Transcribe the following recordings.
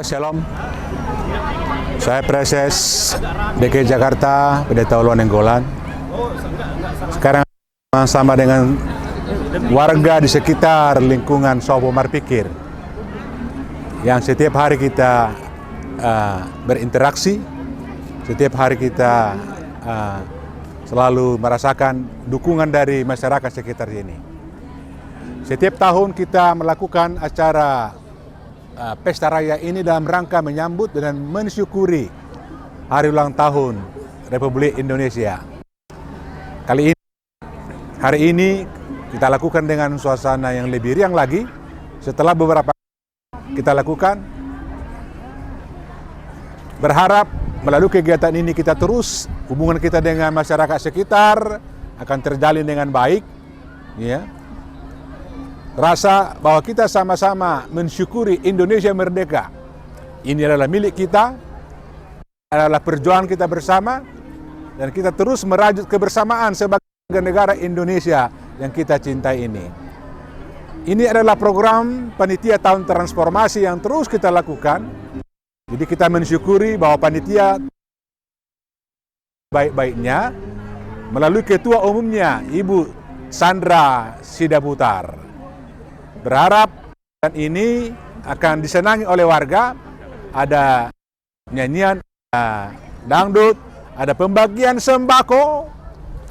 Shalom, saya Preses DKI Jakarta, Pendeta Uluan Nenggolan. Sekarang sama dengan warga di sekitar lingkungan Sopo Marpikir yang setiap hari kita berinteraksi, setiap hari kita selalu merasakan dukungan dari masyarakat sekitar ini. Setiap tahun kita melakukan acara Pesta Raya ini dalam rangka menyambut dan mensyukuri hari ulang tahun Republik Indonesia. Hari ini kita lakukan dengan suasana yang lebih riang lagi. Setelah beberapa kita lakukan, berharap melalui kegiatan ini kita terus hubungan kita dengan masyarakat sekitar akan terjalin dengan baik, ya. Rasa bahwa kita sama-sama mensyukuri Indonesia merdeka. Ini adalah milik kita, adalah perjuangan kita bersama, dan kita terus merajut kebersamaan sebagai negara Indonesia yang kita cintai ini. Ini adalah program Panitia Tahun Transformasi yang terus kita lakukan. Jadi kita mensyukuri bahwa panitia baik-baiknya melalui ketua umumnya Ibu Sandra Sidaputar. Berharap dan ini akan disenangi oleh warga. Ada nyanyian, dangdut, ada pembagian sembako,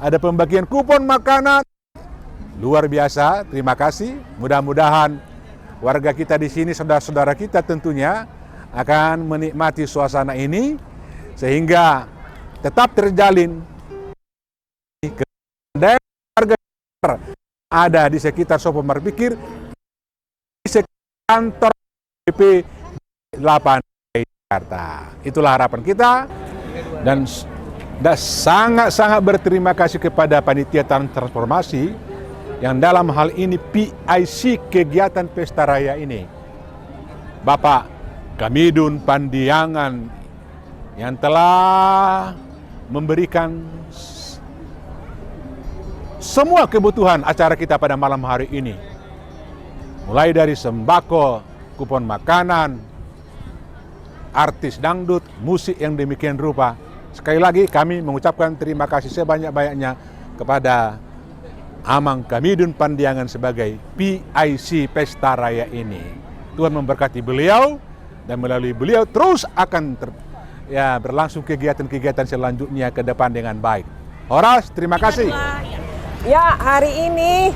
ada pembagian kupon makanan. Luar biasa, terima kasih. Mudah-mudahan warga kita di sini, saudara-saudara kita tentunya akan menikmati suasana ini sehingga tetap terjalin dan warga ada di sekitar Sopo Marpikir, kantor BP 8 Jakarta. Itulah harapan kita dan sangat-sangat berterima kasih kepada Panitia Tahun Transformasi yang dalam hal ini PIC kegiatan Pesta Raya ini. Bapak Kamidun Pandiangan yang telah memberikan semua kebutuhan acara kita pada malam hari ini. Mulai dari sembako, kupon makanan, artis dangdut, musik yang demikian rupa. Sekali lagi kami mengucapkan terima kasih sebanyak-banyaknya kepada Amang Kamidun Pandiangan sebagai PIC Pesta Raya ini. Tuhan memberkati beliau dan melalui beliau terus akan berlangsung kegiatan-kegiatan selanjutnya ke depan dengan baik. Horas, terima kasih. Ya, hari ini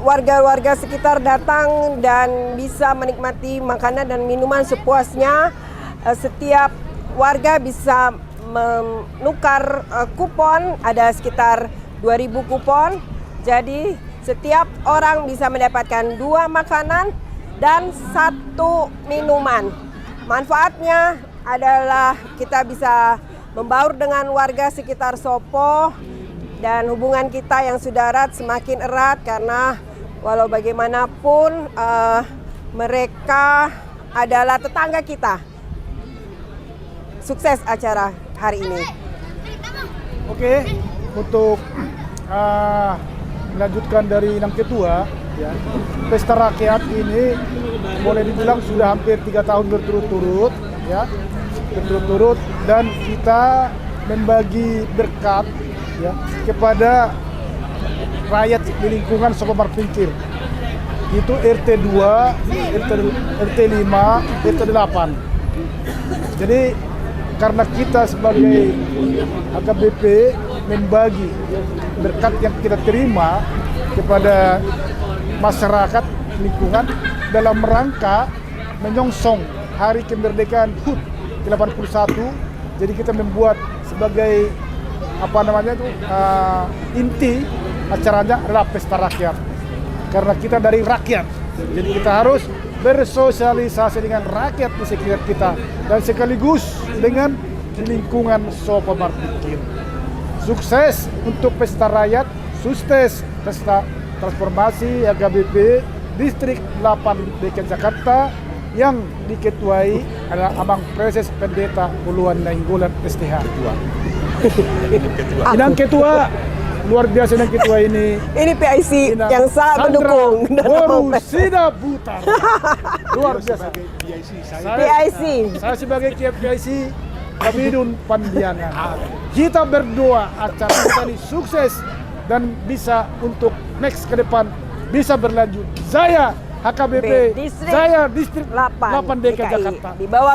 warga-warga sekitar datang dan bisa menikmati makanan dan minuman sepuasnya. Setiap warga bisa menukar kupon, ada sekitar 2.000 kupon. Jadi setiap orang bisa mendapatkan 2 makanan dan 1 minuman. Manfaatnya adalah kita bisa membaur dengan warga sekitar Sopo. Dan hubungan kita yang sudah erat semakin erat karena walau bagaimanapun mereka adalah tetangga kita. Sukses acara hari ini. Oke, untuk melanjutkan dari yang ketua, ya, Pesta Rakyat ini boleh dibilang sudah hampir 3 tahun berturut-turut, ya, dan kita membagi berkat, ya, kepada rakyat di lingkungan Sopo Marpikir. Itu RT 2, RT 5, RT 8. Jadi karena kita sebagai AKBP membagi berkat yang kita terima kepada masyarakat lingkungan dalam rangka menyongsong Hari Kemerdekaan HUT ke-81. Jadi kita membuat sebagai inti acaranya adalah Pesta Rakyat. Karena kita dari rakyat, jadi kita harus bersosialisasi dengan rakyat di sekitar kita dan sekaligus dengan lingkungan Sopo Marpikir. Sukses untuk Pesta Rakyat, sukses Pesta Transformasi AKBP Distrik 8 DKI Jakarta yang diketuai adalah Amang Preses Pendeta Uluan Nenggolan STH 2. Yang ketua luar biasa dan ketua ini. Ini PIC Ina yang sangat Sandra mendukung dalam Borusida Butar. Luar biasa. PIC. Saya sebagai PIC Kabidun Pandiangan. Kita berdoa acara kita ini sukses dan bisa untuk next ke depan bisa berlanjut. Saya HKBP, Distrik saya Distrik 8 DKI Jakarta. Di bawah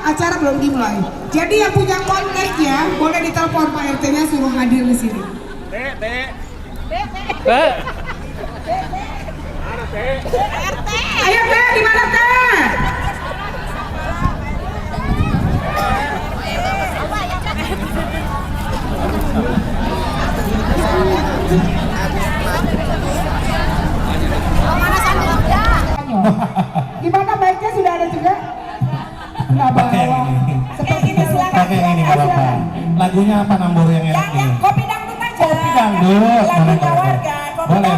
acara belum dimulai. Jadi yang punya kontak ya, boleh ditelepon Pak RT-nya suruh hadir di sini. Ayo Teh, di mana Teh? Gimana baiknya sudah ada juga? Nggak bawa. Seperti ini silakan. Pakai yang ini Bapak. Lagunya apa Nambur yang enak ini? Kopi dangdut aja. Kopi dangdut. Lagunya warga. Boleh.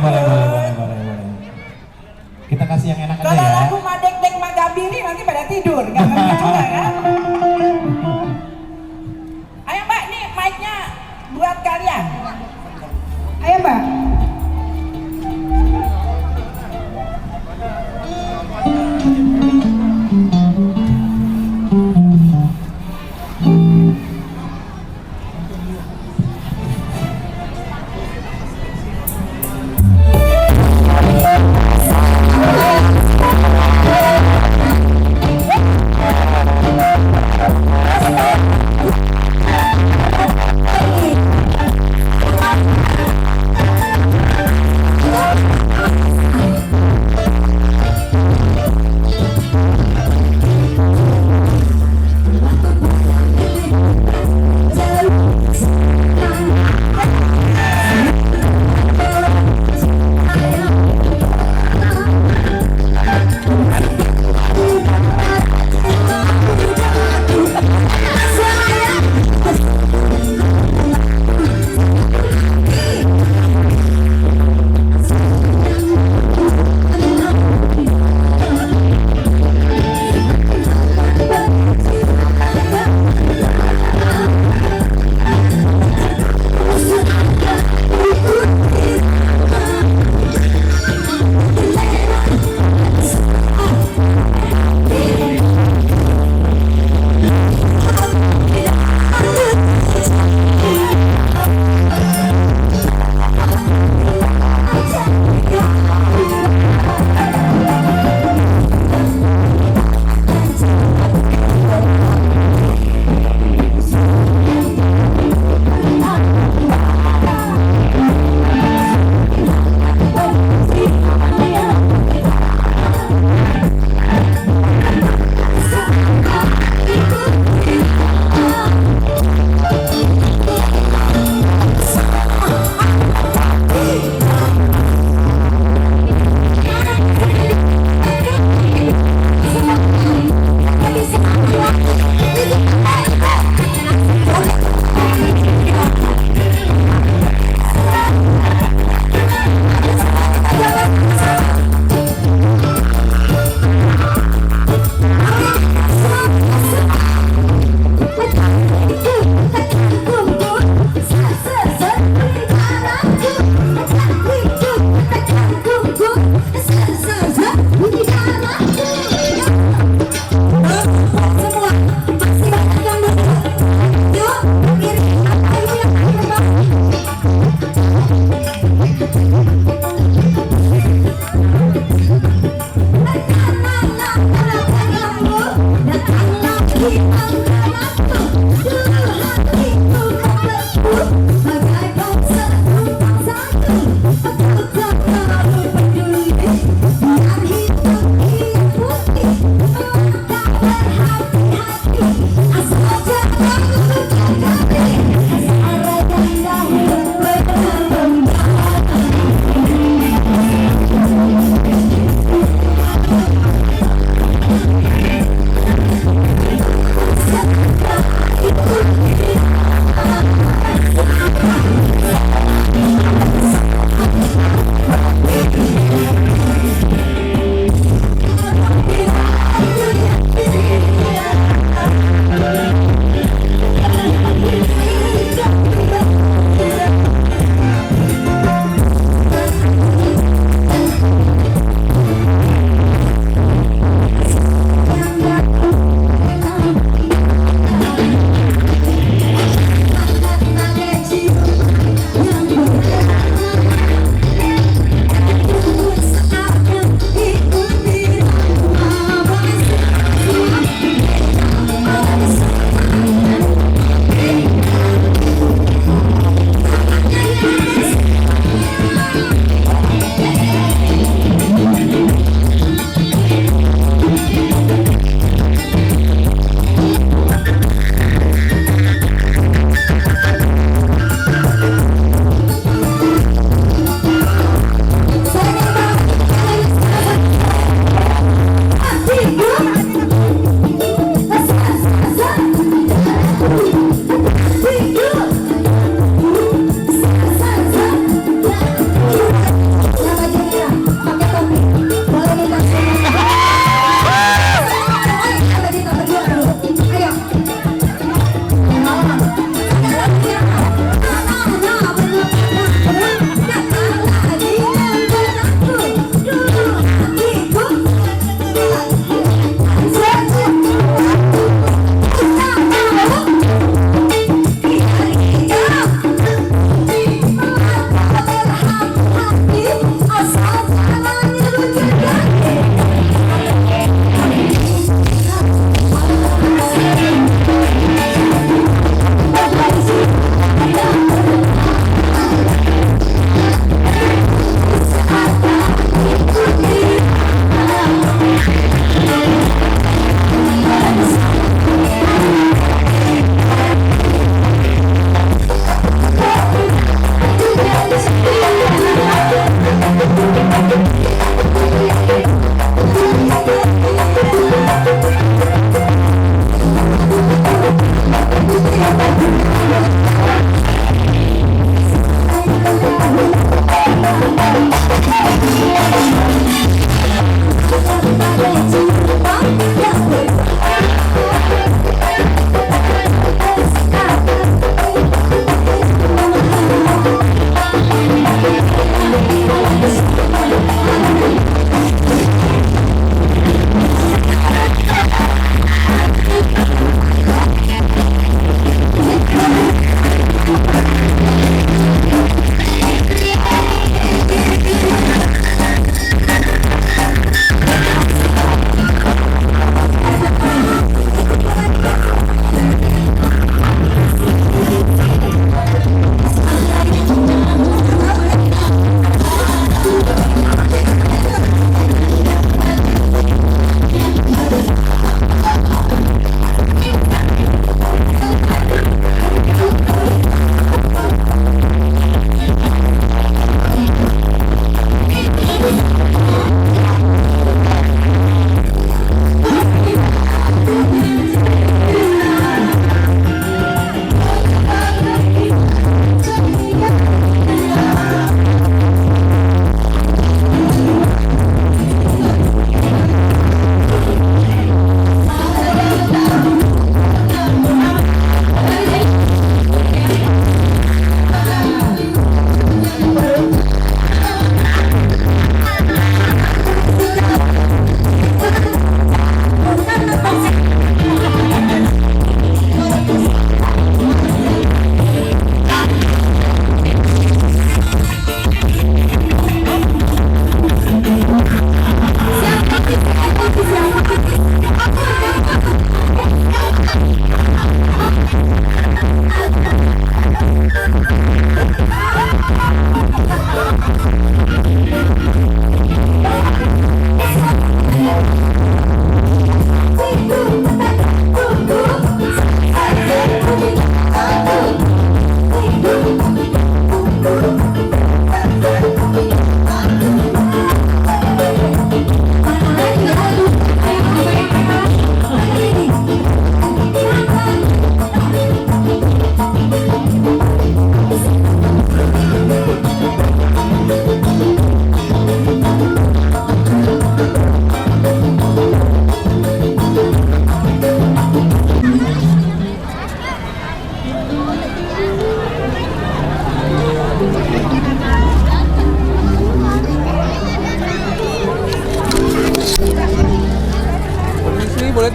Kita kasih yang enak aja Kalau ya. lagu Madek-dek Magabiri nanti pada tidur. Gak ngerti juga kan? Ayo Mbak, nih mic-nya buat kalian. Ayo Mbak. Thank you.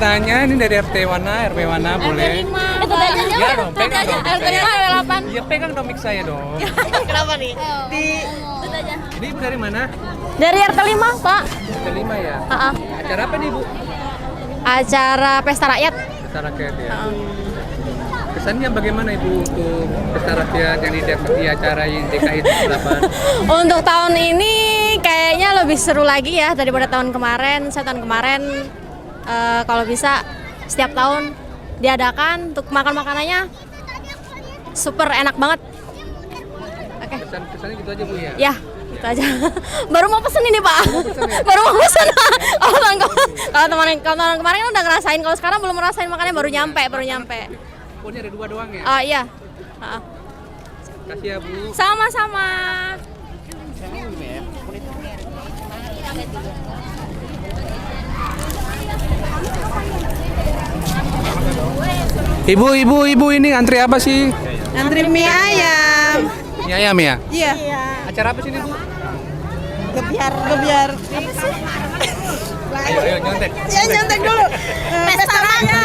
bertanya, ini dari RT mana, RW mana, boleh? Itu aja Ya dong, pegang dong. RT 5 RW 8. Iya, pegang dong mic saya dong. Kenapa nih? Itu aja. Ini Ibu dari mana? Dari RT 5, Pak. RT 5 ya? Heeh. Acara apa nih, Bu? Acara pesta rakyat. Pesta rakyat ya? Kesannya bagaimana Ibu untuk pesta rakyat yang di acara yang DKI 8? Untuk tahun ini kayaknya lebih seru lagi ya daripada tahun kemarin. Saya tahun kemarin kalau bisa setiap tahun diadakan untuk makan makanannya super enak banget. Oke. Kesannya gitu aja Bu ya? Ya, gitu aja. Baru mau pesen ini Pak. Baru mau pesen. Kalau tahun kemarin kan udah ngerasain, kalau sekarang belum ngerasain makanya baru nyampe. Oh, ini ada 2 doang ya? Iya. Kasih ya Bu. Sama-sama. Ibu ini antri apa sih? Antri mie ayam. Mie ayam ya? Iya. Acara apa sih ini Bu? Gebiar. Ayo nyontek. Ya nyontek dulu.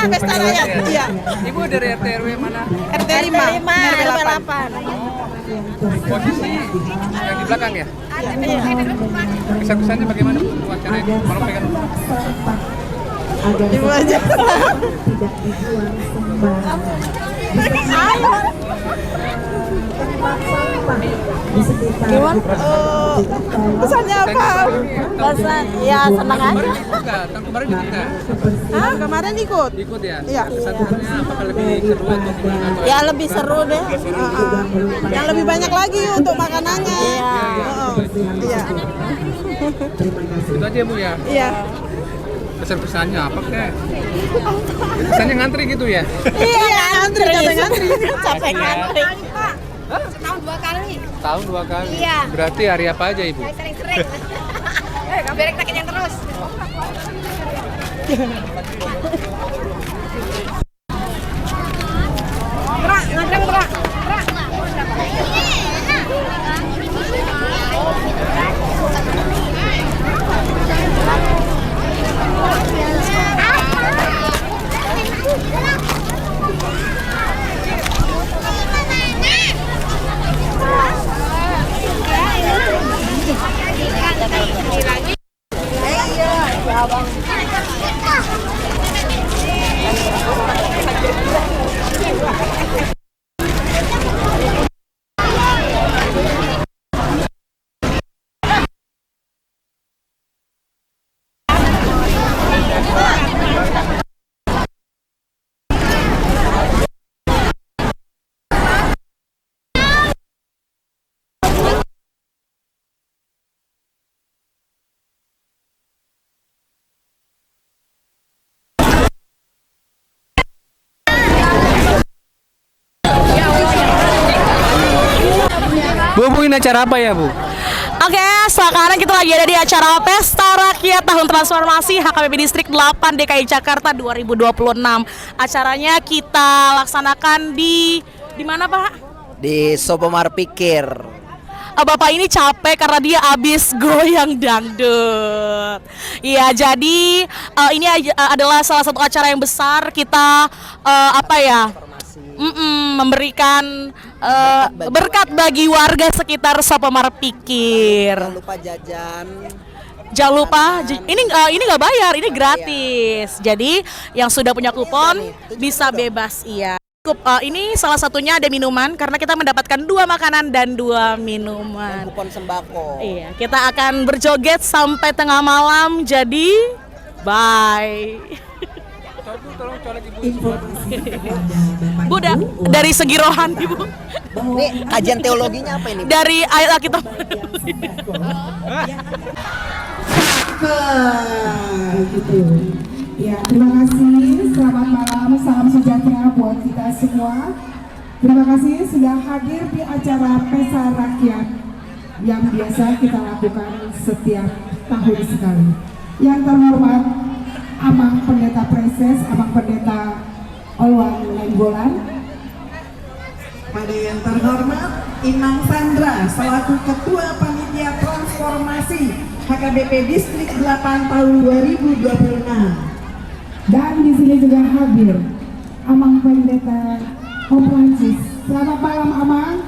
Pesta rakyat. Iya. Ibu dari RT RW mana? RT 5 RW 8. Posisi yang di belakang ya? Kesan-kesannya bagaimana Bu untuk acara ini? Kalau pegang Ibu aja. Gimana? Pesannya apa? Pesan ya senang aja. Tahun kemarin juga enggak? Kemarin ikut. Ikut ya? Iya. Kesan-kesannya apakah lebih seru atau gimana? Ya lebih seru deh. Yang lebih banyak lagi untuk makanannya. Iya. Itu aja Bu ya? Iya. Pesan-pesannya apa kek? Pesannya ngantri gitu ya? Iya, ngantri. Capek ngantri. Setahun 2 kali. Tahun 2 kali? Iya. Berarti hari apa aja Ibu? Sering-sering. Biar kita kenyang terus. Gerak. Bu, ini acara apa ya Bu? Oke, sekarang kita lagi ada di acara Pesta Rakyat Tahun Transformasi HKBP Distrik 8 DKI Jakarta 2026. Acaranya kita laksanakan di mana Pak? Di Sopomar Pikir. Bapak ini capek karena dia habis goyang dangdut. Iya, jadi ini adalah salah satu acara yang besar kita memberikan berkat bagi warga sekitar Sopomar Pikir. Jangan lupa jajan. Jangan lupa, ini nggak bayar, ini gratis. Jadi yang sudah punya kupon bisa bebas, iya. Ini salah satunya ada minuman karena kita mendapatkan 2 makanan dan 2 minuman. Kupon sembako. Iya, kita akan berjoget sampai tengah malam. Jadi bye. Bu, dari segi rohani Bu. Ini kajian teologinya apa ini? Dari ayat Alkitab. Gitu. Ya, terima kasih. Selamat malam, salam sejahtera buat kita semua. Terima kasih sudah hadir di acara Pesta Rakyat yang biasa kita lakukan setiap tahun sekali. Yang terhormat Amang Pendeta Preses, Amang Pendeta Olwan Nainggolan. Pada yang terhormat Imam Sandra selaku Ketua Panitia Transformasi HKBP Distrik 8 tahun 2026. Dan di sini juga hadir Amang Pendeta Om Francis. Selamat malam Amang.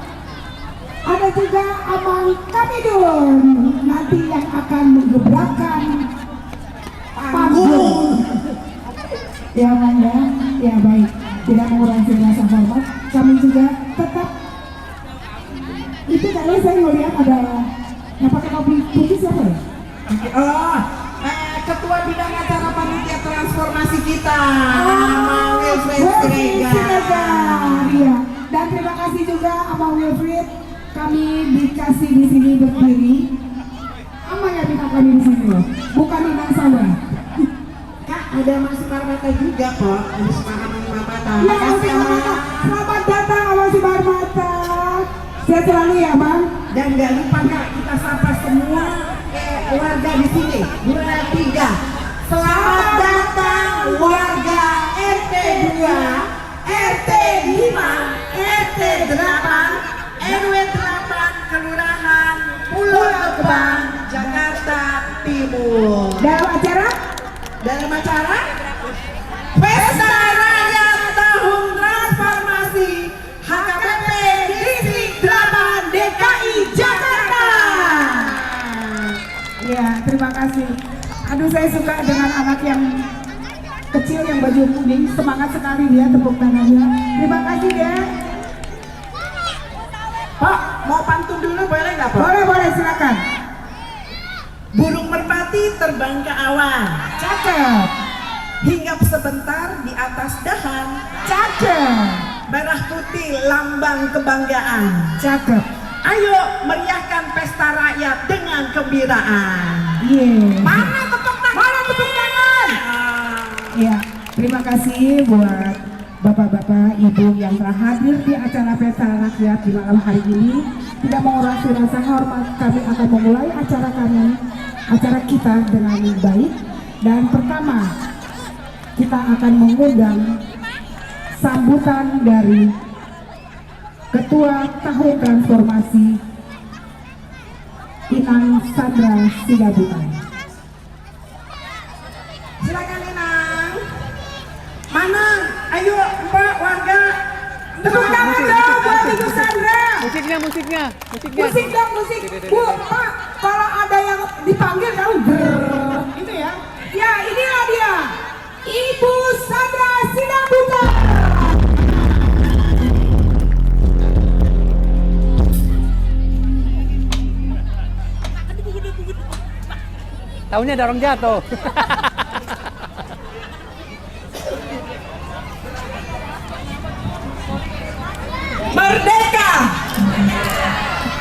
Ada juga Amang Kamidun nanti yang akan menggebrakan panggung. Ya Amang ya, ya baik. Tidak mengurangi rasa hormat. Kami juga tetap itu tadi saya melihat ada yang pakai kopi putih siapa ya? Oh, ketua bidang acara panitia transformasi kita, Wilfred Siregar. Iya. Dan terima kasih juga Amang Wilfred. Kami dikasih di sini berdiri. Amang yang bintang kami di sini loh, bukan bintang saya. Kak, ada Mas Marmata juga kok. Mas Marmata. Ya, Makasih Amang. selamat datang Mas Marmata. Sehat selalu ya Bang. Dan nggak lupa Kak, kita sapa semua warga di sini. 2, 3. Selamat datang warga RT 2, RT 5, RT 8, RW 8, Kelurahan Pulau Gebang, Jakarta Timur. Dalam acara Pesta Rakyat Tahun Transformasi HKBP Distrik 8 DKI Jakarta. Ya, terima kasih. Aduh, saya suka dengan anak yang kecil yang baju kuning, semangat sekali dia, tepuk tangannya. Terima kasih ya. Pak, mau pantun dulu boleh nggak Pak? Boleh, silakan. Burung merpati terbang ke awan, Cakep, hinggap sebentar di atas dahan, cakep, merah putih lambang kebanggaan. cakep. Ayo meriahkan pesta rakyat dengan kegembiraan. Iya. Mana tepuk tangan? Ya, terima kasih buat bapak-bapak, ibu yang telah hadir di acara pesta rakyat di malam hari ini. Tidak mengurangi rasa hormat, kami akan memulai acara kita dengan baik. Dan pertama, kita akan mengundang sambutan dari Ketua Tahun Transformasi Inang Sandra Sigabukan. Silakan Inang. Mana? Ayo Mbak warga. Tepuk tangan dong buat Ibu Sandra. Musiknya. Musik dong, musik. Bu, Pak, kalau ada yang dipanggil kamu brrrr, gitu ya. Ya, inilah dia. Ibu Sandra Sigabukan. Tahunya ada orang jatuh. Merdeka.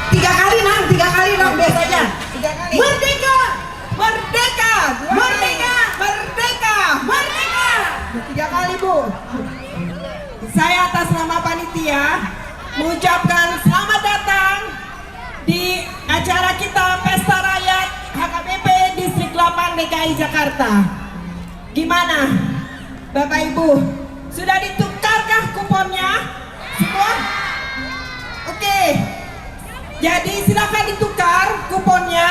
3 kali Nang, 3 kali Nang biasanya. 3 kali. Merdeka. Merdeka. Merdeka. Merdeka. Merdeka. 3 kali Bu. Saya atas nama panitia mengucapkan selamat datang di acara kita Pesta Rakyat HKBP Distrik 8 DKI Jakarta. Gimana Bapak Ibu? Sudah ditukarkah kuponnya? Semua? Oke. Jadi silakan ditukar kuponnya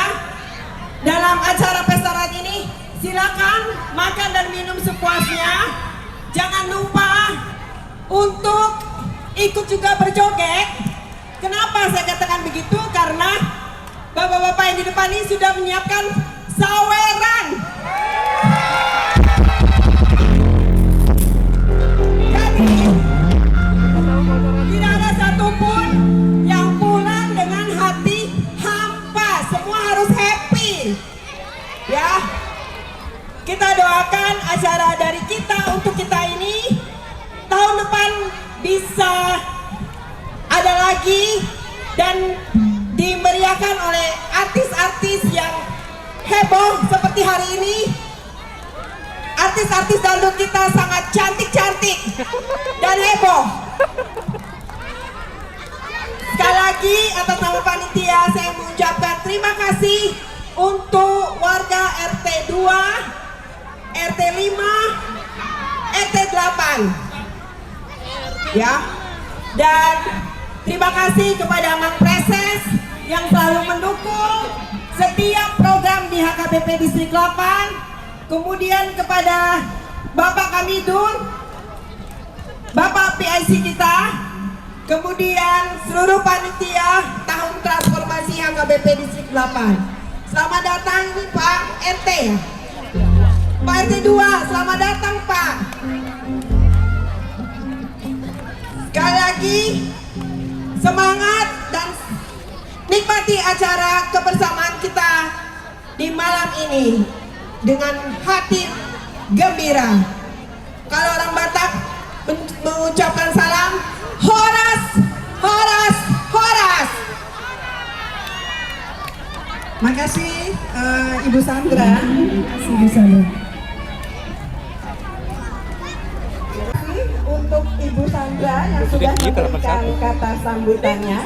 dalam acara Pesta Rakyat ini. Silakan makan dan minum sepuasnya. Jangan lupa untuk ikut juga berjoget. Kenapa saya katakan begitu? Karena bapak-bapak yang di depan ini sudah menyiapkan saweran. Jadi tidak ada satupun yang pulang dengan hati hampa. Semua harus happy. Ya, kita doakan acara dari kita untuk kita ini tahun depan bisa ada lagi dan dimeriahkan oleh artis-artis yang heboh seperti hari ini. Artis-artis dangdut kita sangat cantik-cantik dan heboh. Sekali lagi atas nama panitia saya mengucapkan terima kasih untuk warga RT 2, RT 5, RT 8. Ya. Dan terima kasih kepada Mang Preses yang selalu mendukung setiap program di HKBP Distrik 8. Kemudian kepada Bapak kami Dur, Bapak PIC kita, kemudian seluruh panitia tahun transformasi HKBP Distrik 8. Selamat datang nih Pak RT. Pak RT 2, selamat datang Pak. Sekali lagi semangat dan nikmati acara kebersamaan kita di malam ini dengan hati gembira. Kalau orang Batak mengucapkan salam, horas, horas, horas. Makasih Ibu Sandra. Ibu Sandra. Untuk Ibu Sandra yang sudah memberikan kata sambutannya.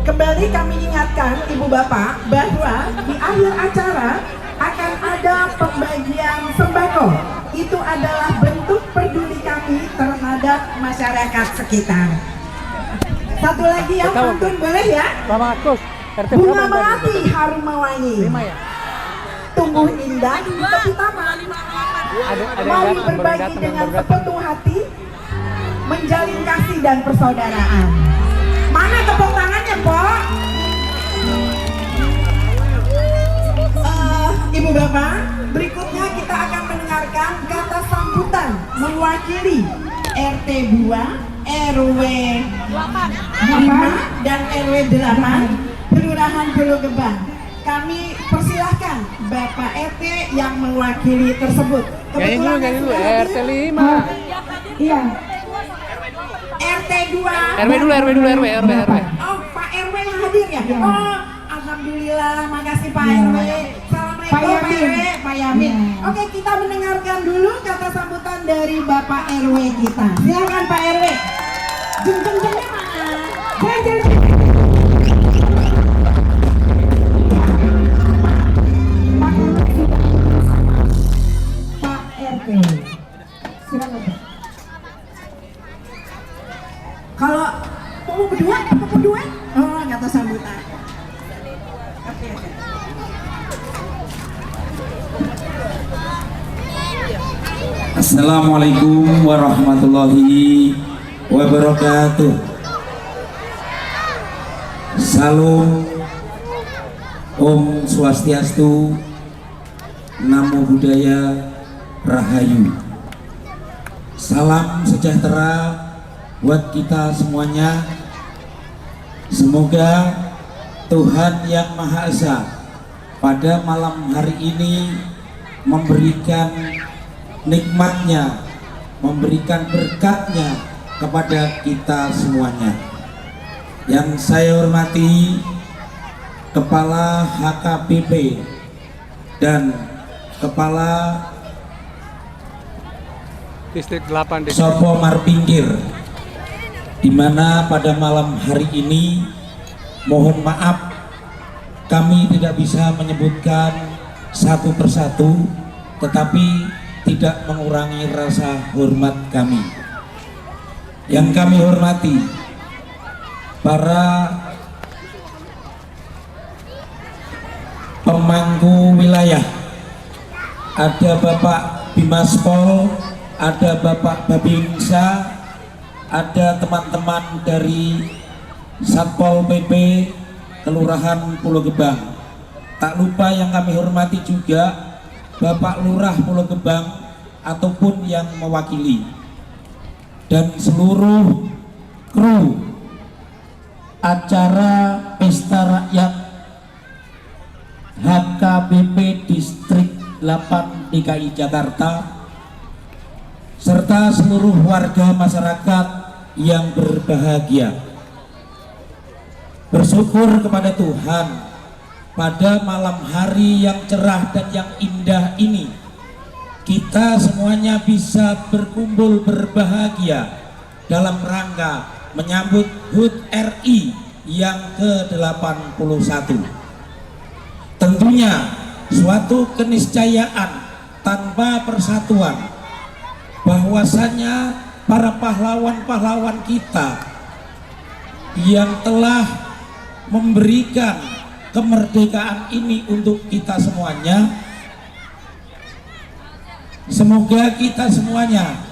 Kembali kami ingatkan Ibu Bapak bahwa di akhir acara akan ada pembagian sembako. Itu adalah bentuk peduli kami terhadap masyarakat sekitar. Satu lagi yang pantun boleh ya? Bunga melati harum mewangi, tumbuh indah di tepi taman. Mari berbagi dengan sepenuh hati, menjalin kasih dan persaudaraan. Mana tepuk tangannya, Pok? Ibu Bapak, berikutnya kita akan mendengarkan kata sambutan mewakili RT 2, RW 5 dan RW 8 Kelurahan Pulau Gebang. Kami persilahkan Bapak RT yang mewakili tersebut. Kebetulan RT 5. Iya. RT 2. RW dulu, RW. Oh, Pak RW yang hadir ya? Oh, alhamdulillah, makasih Pak RW. Assalamualaikum Pak RW, Pak Yamin. Oke, kita mendengarkan dulu kata sambutan dari Bapak RW kita. Silakan Pak RW. Jeng-jengnya mana? Jeng-jeng. Pak RW. Silakan Pak. Kalau mau berdua, oh kata sambutan. Oke. Assalamualaikum warahmatullahi wabarakatuh. Salam, Om Swastiastu, Namo Buddhaya, Rahayu. Salam sejahtera buat kita semuanya. Semoga Tuhan Yang Maha Esa pada malam hari ini memberikan nikmatnya, memberikan berkatnya kepada kita semuanya. Yang saya hormati Kepala HKBP dan Kepala Distrik 8 Sopo Marpinggir, di mana pada malam hari ini mohon maaf kami tidak bisa menyebutkan satu persatu, tetapi tidak mengurangi rasa hormat kami. Yang kami hormati para pemangku wilayah, ada Bapak Bimas Pol, ada Bapak Babinsa, ada teman-teman dari Satpol PP Kelurahan Pulau Gebang. Tak lupa yang kami hormati juga Bapak Lurah Pulau Gebang ataupun yang mewakili, dan seluruh kru acara Pesta Rakyat HKBP Distrik 8 DKI Jakarta, serta seluruh warga masyarakat yang berbahagia. Bersyukur kepada Tuhan pada malam hari yang cerah dan yang indah ini, kita semuanya bisa berkumpul berbahagia dalam rangka menyambut HUT RI yang ke-81. Tentunya suatu keniscayaan tanpa persatuan, bahwasanya para pahlawan-pahlawan kita yang telah memberikan kemerdekaan ini untuk kita semuanya Semoga kita semuanya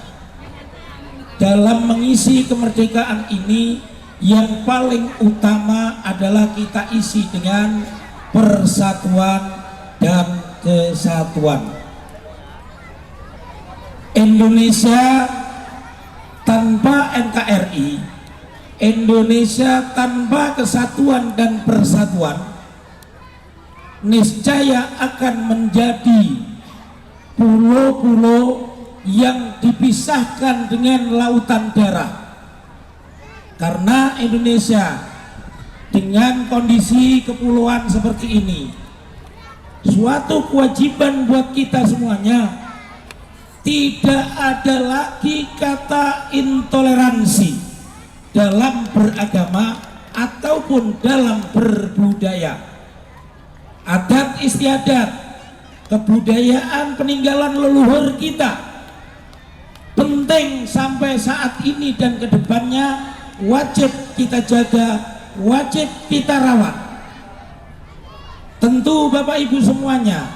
dalam mengisi kemerdekaan ini, yang paling utama adalah kita isi dengan persatuan dan kesatuan. Indonesia tanpa NKRI, Indonesia tanpa kesatuan dan persatuan, niscaya akan menjadi pulau-pulau yang dipisahkan dengan lautan darah. Karena Indonesia dengan kondisi kepulauan seperti ini, suatu kewajiban buat kita semuanya, tidak ada lagi kata intoleransi dalam beragama ataupun dalam berbudaya. Adat istiadat, kebudayaan peninggalan leluhur kita penting sampai saat ini dan kedepannya wajib kita jaga, wajib kita rawat. Tentu Bapak Ibu semuanya,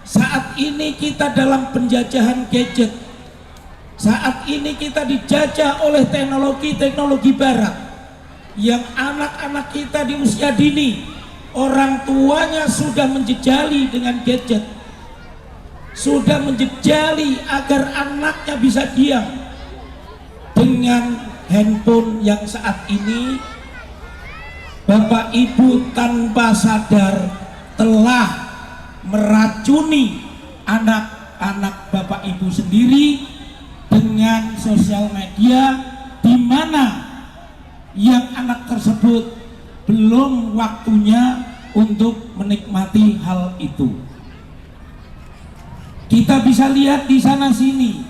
saat ini kita dalam penjajahan gadget, saat ini kita dijajah oleh teknologi-teknologi barat, yang anak-anak kita di usia dini, orang tuanya sudah menjejali dengan gadget, sudah menjejali agar anaknya bisa diam dengan handphone yang saat ini Bapak Ibu tanpa sadar telah meracuni anak-anak Bapak Ibu sendiri dengan sosial media, di mana yang anak tersebut belum waktunya untuk menikmati hal itu. Kita bisa lihat di sana sini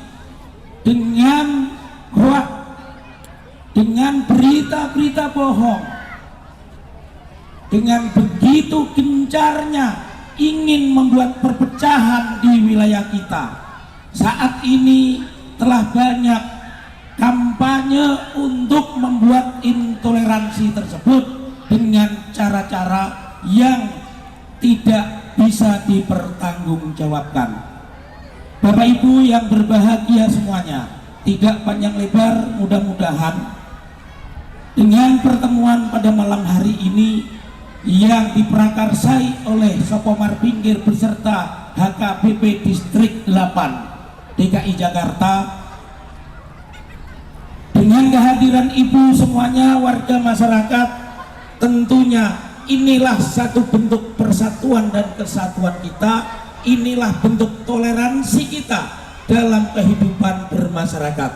dengan hoax, dengan berita-berita bohong, dengan begitu gencarnya ingin membuat perpecahan di wilayah kita. Saat ini telah banyak kampanye untuk membuat intoleransi tersebut dengan cara-cara yang tidak bisa dipertanggungjawabkan. Bapak Ibu yang berbahagia semuanya, tidak panjang lebar, mudah-mudahan dengan pertemuan pada malam hari ini yang diprakarsai oleh Sopomar Pinggir beserta HKBP Distrik 8 DKI Jakarta, dengan kehadiran Ibu semuanya, warga masyarakat, tentunya inilah satu bentuk persatuan dan kesatuan kita. Inilah bentuk toleransi kita dalam kehidupan bermasyarakat.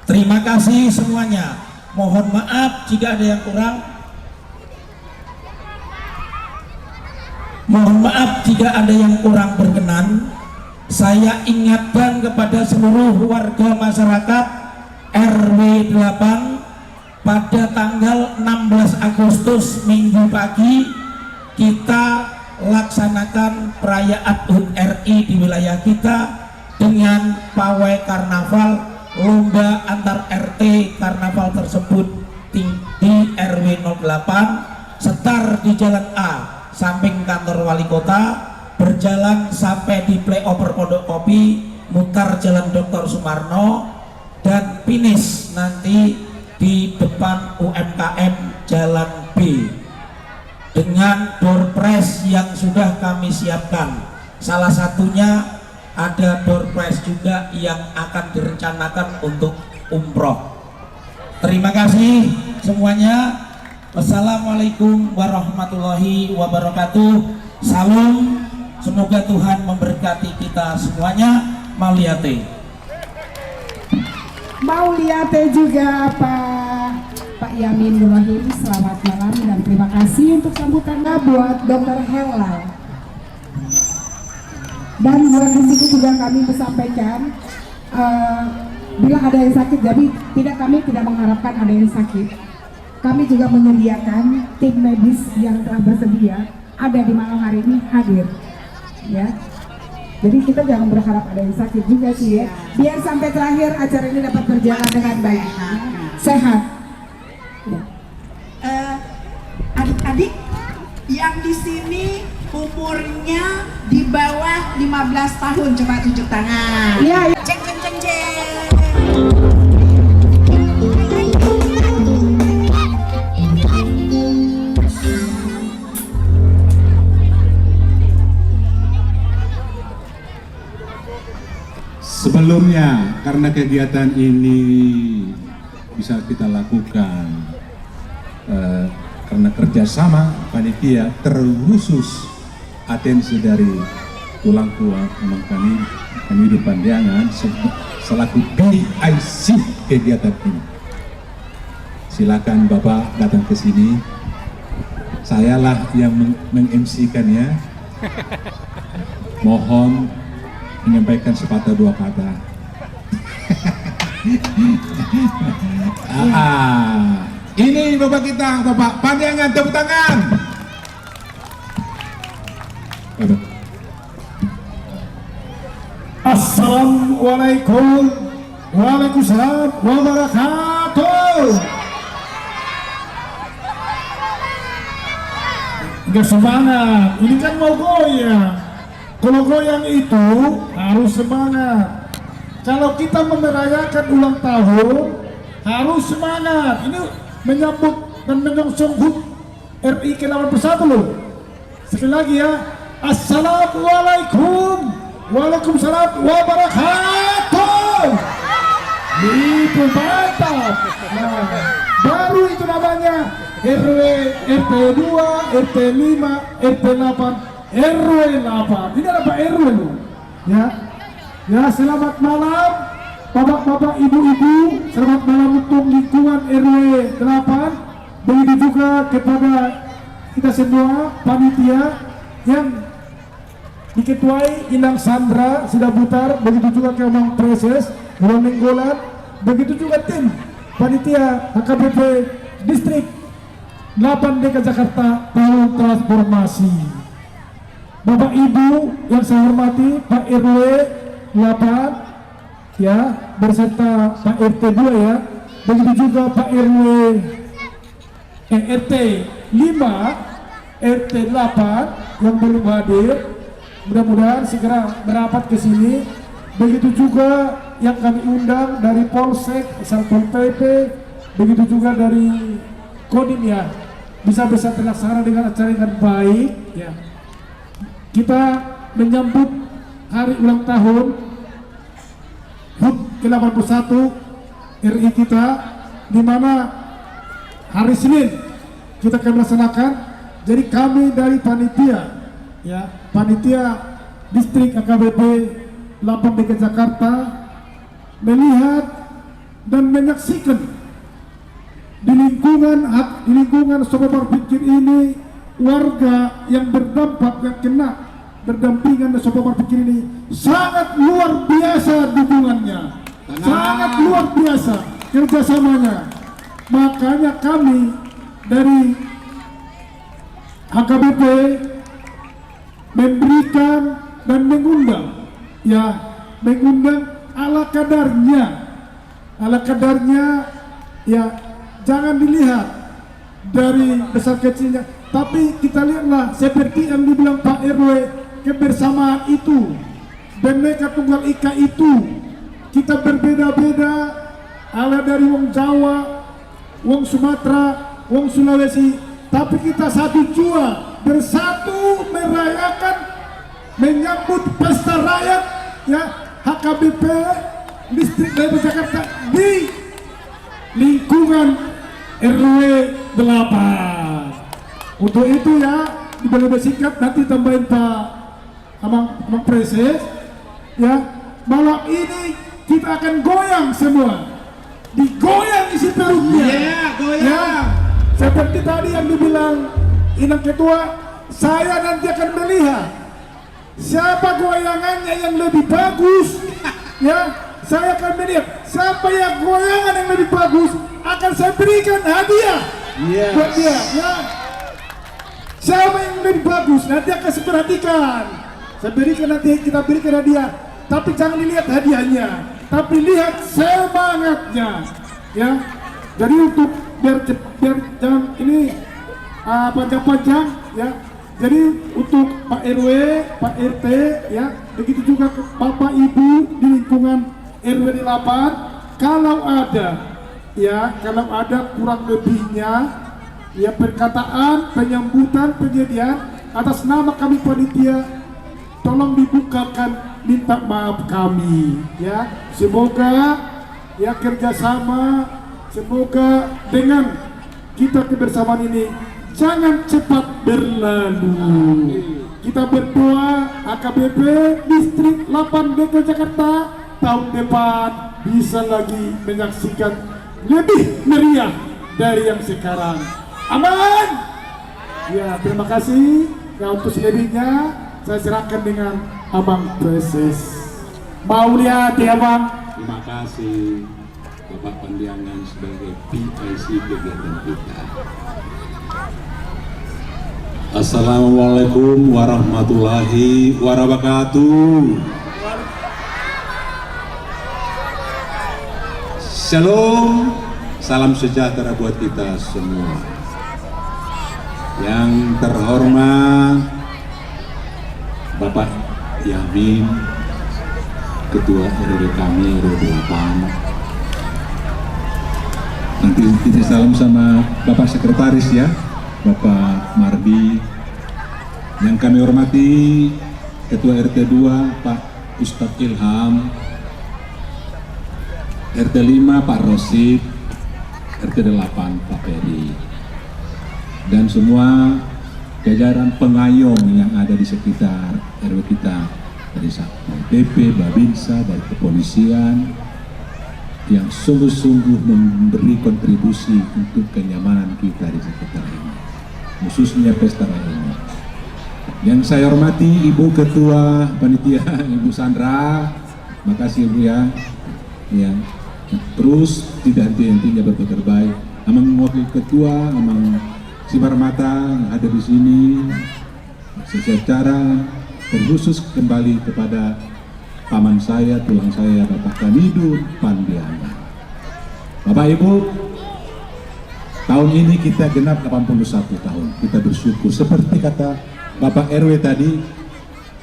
Terima kasih semuanya. Mohon maaf jika ada yang kurang. Mohon maaf jika ada yang kurang berkenan. Saya ingatkan kepada seluruh warga masyarakat RW 8 pada tanggal 16 Agustus Minggu pagi kita laksanakan perayaan HUT RI di wilayah kita dengan pawai karnaval, lomba antar RT. Karnaval tersebut di RW 08, setar di Jalan A samping kantor wali kota, berjalan sampai di flyover Pondok Kopi, mutar Jalan Dr. Sumarno, dan finish nanti di depan UMKM Jalan B dengan door prize yang sudah kami siapkan. Salah satunya ada door prize juga yang akan direncanakan untuk umroh. Terima kasih semuanya. Wassalamualaikum warahmatullahi wabarakatuh. Salam, semoga Tuhan memberkati kita semuanya. Mauliate. Mauliate juga Pak Yamin Nurahim, selamat malam dan terima kasih untuk sambutannya buat Dr. Helal. Dan buat di sini juga kami menyampaikan bila ada yang sakit, jadi kami tidak mengharapkan ada yang sakit. Kami juga menyediakan tim medis yang telah bersedia ada di malam hari ini hadir, ya. Jadi kita jangan berharap ada yang sakit juga sih ya. Biar sampai terakhir acara ini dapat berjalan dengan baik, sehat. Ya. Adik-adik yang di sini umurnya di bawah 15 tahun. Coba tunjuk tangan. Iya. Ceng ceng ceng ceng. Sebelumnya, karena kegiatan ini bisa kita lakukan karena kerjasama panitia, terkhusus atensi dari tulang tua teman kami di Pandiangan selaku BIC kegiatan ini. Silakan Bapak datang ke sini. Sayalah yang meng-MC-kannya. Mohon menyampaikan sepatah dua kata. Ini Bapak kita, Bapak Pandiangan, tepuk tangan. Assalamualaikum Waalaikumsalam wabarakatuh. Enggak semangat, ini kan mau goyang. Kalau goyang itu harus semangat. Kalau kita merayakan ulang tahun harus semangat. Ini menyambut dan menyongsong HUT RI ke-81 loh. Sekali lagi ya. Assalamualaikum Waalaikumsalam wabarakatuh. Itu mantap. Nah, baru itu namanya RW, RT 2, RT 5, RT 8, RW 8. Ini ada Pak RW loh. Ya. Ya, selamat malam Bapak-bapak, Ibu-ibu. Selamat malam untuk lingkungan RW 8. Begitu juga kepada kita semua panitia yang diketuai Inang Sandra Sidabutar, begitu juga ke Mang Preses, Bulan Nenggolan, begitu juga tim panitia HKBP Distrik 8 DKI Jakarta tahun transformasi. Bapak Ibu yang saya hormati, Pak RW 8 ya, berserta Pak RT 2 ya, begitu juga Pak RW RT 5, RT 8 yang belum hadir. Mudah-mudahan segera merapat ke sini. Begitu juga yang kami undang dari Polsek, Satpol PP, begitu juga dari Kodim ya, bisa terlaksana dengan acara dengan baik ya. Kita menyambut hari ulang tahun HUT ke-81 RI kita, di mana hari Senin kita akan melaksanakan. Jadi kami dari panitia ya, panitia distrik AKBP 8 DKI Jakarta melihat dan menyaksikan di lingkungan Sobat Berpikir ini warga yang berdampak, yang kena berdampingan dengan Sobat Berpikir ini sangat luar biasa dukungannya, sangat luar biasa kerjasamanya. Makanya kami dari AKBP memberikan dan mengundang ala kadarnya ya, jangan dilihat dari besar kecilnya, tapi kita lihatlah seperti yang dibilang Pak RW, kebersamaan itu, Bhinneka Tunggal Ika itu. Kita berbeda-beda, ala dari wong Jawa, wong Sumatera, wong Sulawesi, tapi kita satu jua, bersatu merayakan, menyambut pesta rakyat ya, HKBP Distrik DKI Jakarta di lingkungan RW 8. Untuk itu ya, di singkat nanti tambahin Pak Amang Preses ya, malam ini kita akan goyang semua, digoyang isi perutnya ya, seperti tadi yang dibilang Inang Ketua. Saya nanti akan melihat siapa goyangannya yang lebih bagus ya, saya akan melihat siapa yang goyangan yang lebih bagus, akan saya berikan hadiah buat dia ya. Siapa yang lebih bagus nanti akan saya perhatikan, saya berikan, nanti kita berikan hadiah. Tapi jangan dilihat hadiahnya, tapi lihat semangatnya ya. Jadi untuk biar jangan ini panjang-panjang ya, Jadi untuk Pak RW, Pak RT, ya, begitu juga Bapak Ibu di lingkungan RW 8, kalau ada kurang lebihnya, ya perkataan, penyambutan, penyediaan atas nama kami panitia, tolong dibukakan, minta maaf kami, ya. Semoga ya kerjasama, semoga dengan kita kebersamaan ini jangan cepat berlalu. Kita berdoa AKBP Distrik 8 DKI Jakarta tahun depan bisa lagi menyaksikan lebih meriah dari yang sekarang. Aman. Ya, terima kasih. Ya, untuk selebihnya saya serahkan dengan Abang Preses. Mau lihat ya Bang? Terima kasih Bapak Pandiangan sebagai PIC kegiatan kita. Assalamualaikum warahmatullahi wabarakatuh. Shalom, salam sejahtera buat kita semua. Yang terhormat Bapak Yamin, Ketua RW kami RW 8. Nanti kita salam sama Bapak Sekretaris ya, Bapak Mardi. Yang kami hormati Ketua RT 2 Pak Ustadz Ilham, RT 5 Pak Rosid, RT 8 Pak Peri, dan semua jajaran pengayom yang ada di sekitar RW kita, dari Satpol PP, Babinsa, dari kepolisian, yang sungguh-sungguh memberi kontribusi untuk kenyamanan kita di sekitar ini, khususnya pesta raya ini. Yang saya hormati Ibu Ketua Panitia, Ibu Sandra, makasih Ibu ya, yang terus tidak henti-hentinya berbuat baik. Amang Wakil Ketua, Amang Sibarmata yang ada di sini, secara terkhusus kembali kepada paman saya, tulang saya, Bapak Kamidun Pandiangan. Bapak Ibu, tahun ini kita genap 81 tahun. Kita bersyukur, seperti kata Bapak RW tadi,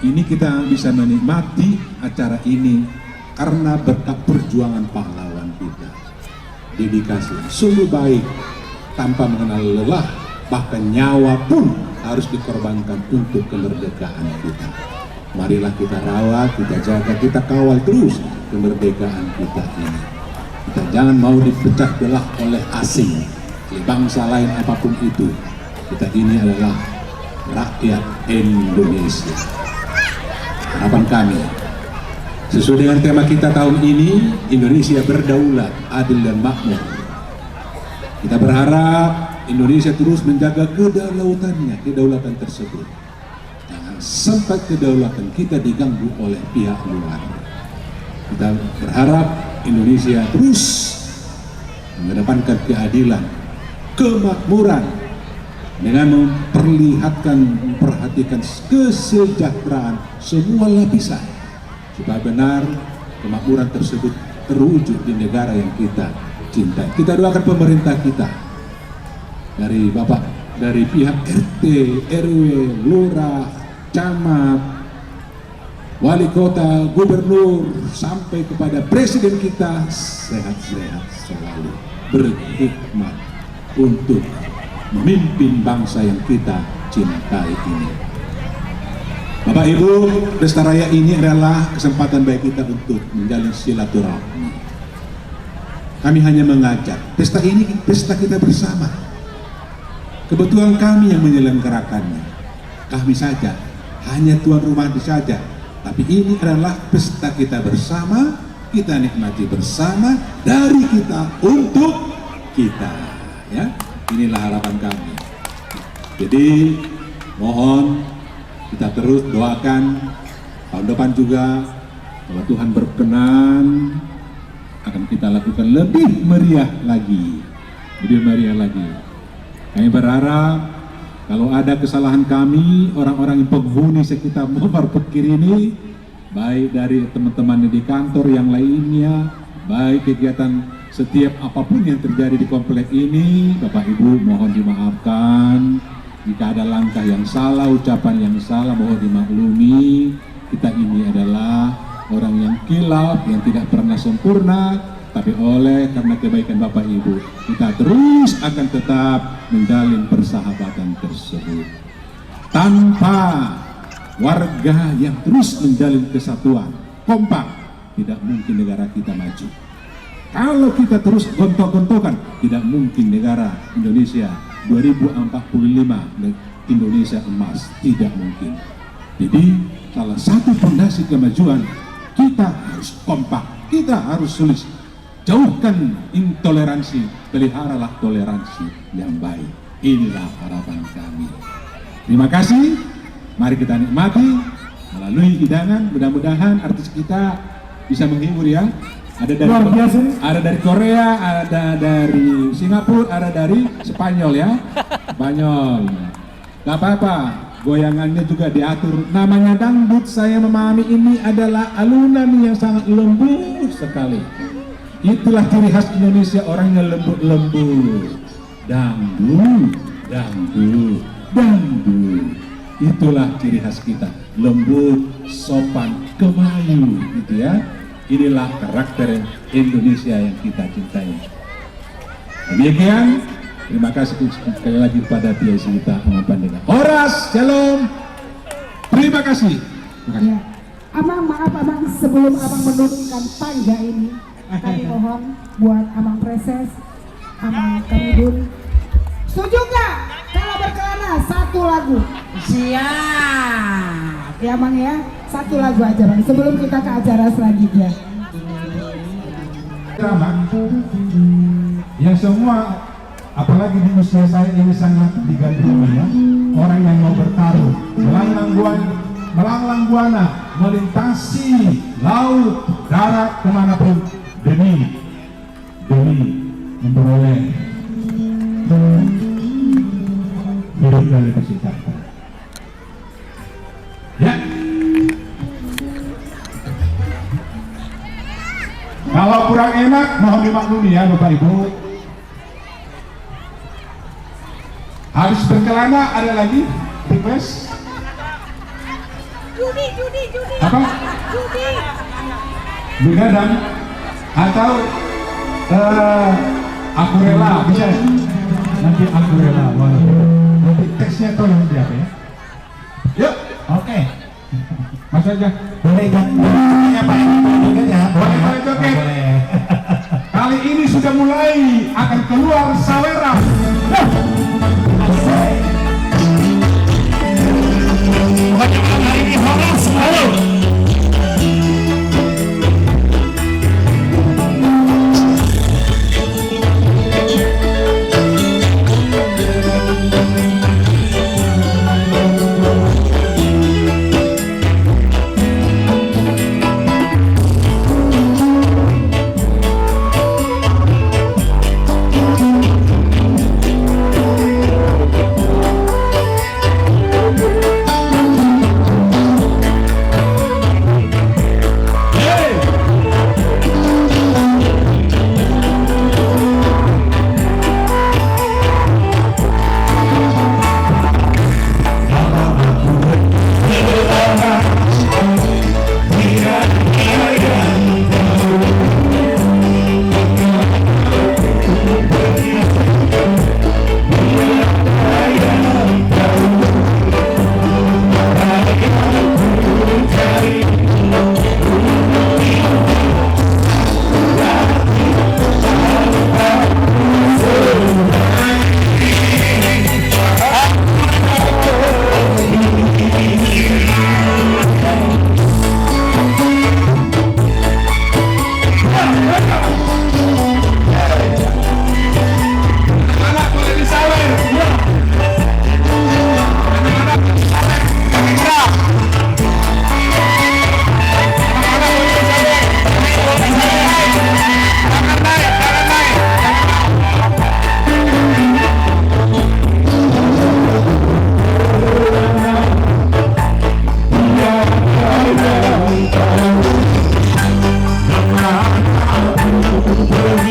ini kita bisa menikmati acara ini karena berkat perjuangan pahlawan kita. Dedikasi sungguh baik, tanpa mengenal lelah, bahkan nyawa pun harus dikorbankan untuk kemerdekaan kita. Marilah kita rawat, kita jaga, kita kawal terus kemerdekaan kita ini. Kita jangan mau dipecah belah oleh asing, oleh bangsa lain apapun itu. Kita ini adalah rakyat Indonesia. Harapan kami, sesuai dengan tema kita tahun ini, Indonesia berdaulat, adil dan makmur. Kita berharap Indonesia terus menjaga kedaulatannya, kedaulatan tersebut. Jangan sampai kedaulatan kita diganggu oleh pihak luar. Kita berharap Indonesia terus mengedepankan keadilan, kemakmuran, dengan memperhatikan kesejahteraan semua lapisan, supaya benar kemakmuran tersebut terwujud di negara yang kita cintai. Kita doakan pemerintah kita, dari Bapak, dari pihak RT, RW, Lurah, Camat, Wali Kota, Gubernur, sampai kepada Presiden kita, sehat-sehat selalu, berhikmat untuk memimpin bangsa yang kita cintai ini. Bapak Ibu, pesta raya ini adalah kesempatan bagi kita untuk menjalin silaturahmi. Kami hanya mengajak, pesta ini pesta kita bersama. Kebetulan kami yang menyelenggarakannya, kami saja, hanya tuan rumah saja. Tapi ini adalah pesta kita bersama, kita nikmati bersama, dari kita untuk kita. Ya, inilah harapan kami. Jadi mohon kita terus doakan tahun depan juga, kalau Tuhan berkenan, akan kita lakukan lebih meriah lagi, lebih meriah lagi. Kami berharap kalau ada kesalahan kami, orang-orang yang penghuni sekitar Muhammad Pikir ini, baik dari teman-teman di kantor yang lainnya, baik kegiatan setiap apapun yang terjadi di komplek ini, Bapak Ibu mohon dimaafkan. Jika ada langkah yang salah, ucapan yang salah, mohon dimaklumi. Kita ini adalah orang yang kilaf, yang tidak pernah sempurna, tapi karena kebaikan Bapak Ibu, kita terus akan tetap menjalin persahabatan tersebut. Tanpa warga yang terus menjalin kesatuan, kompak, tidak mungkin negara kita maju. Kalau kita terus gontok-gontokan, tidak mungkin negara Indonesia 2045 Indonesia emas, tidak mungkin. Jadi salah satu fondasi kemajuan, kita harus kompak, kita harus sulis. Jauhkan intoleransi, peliharalah toleransi yang baik. Inilah harapan kami. Terima kasih. Mari kita nikmati melalui hidangan. Mudah-mudahan artis kita bisa menghibur ya. Ada dari Korea, ada dari Singapura, ada dari Spanyol ya. Spanyol. Gak apa-apa, goyangannya juga diatur. Namanya dangdut, saya memahami ini adalah alunan yang sangat lembut sekali. Itulah ciri khas Indonesia, orangnya lembut-lembut. Dangdut, dangdut, dangdut. Itulah ciri khas kita, lembut, sopan, kemayu, gitu ya. Inilah karakter Indonesia yang kita cintai. Demikian, terima kasih sekali lagi kepada PIC kita, Amang Pandega. Horas, shalom. Terima kasih. Ya. Amang, maaf Amang, sebelum Amang menurunkan tangga ini, kami mohon buat Amang Preses, Amang Kamidun, setuju nggak kalau berkelana satu lagu? Siap ya Amang ya, satu lagu aja Bang sebelum kita ke acara selanjutnya. Yang semua, apalagi di usia saya ini sangat digandrungi ya, orang yang mau bertaruh melanglang buana melintasi laut, darat, kemanapun demi memperoleh hidup yang lebih sejahtera. Ya. Kalau kurang enak, mohon dimaklumi ya Bapak Ibu. Habis berkelana ada lagi request. Judi. Apa? Judi. Begadang atau aku rela bisa nanti aku rela nanti teksnya tolong di apa ya. Yuk, oke. Mas aja boleh ya Pak ya, boleh joget. Kali ini sudah mulai akan keluar sawera. Bagaimana hari ini horas halo. Terima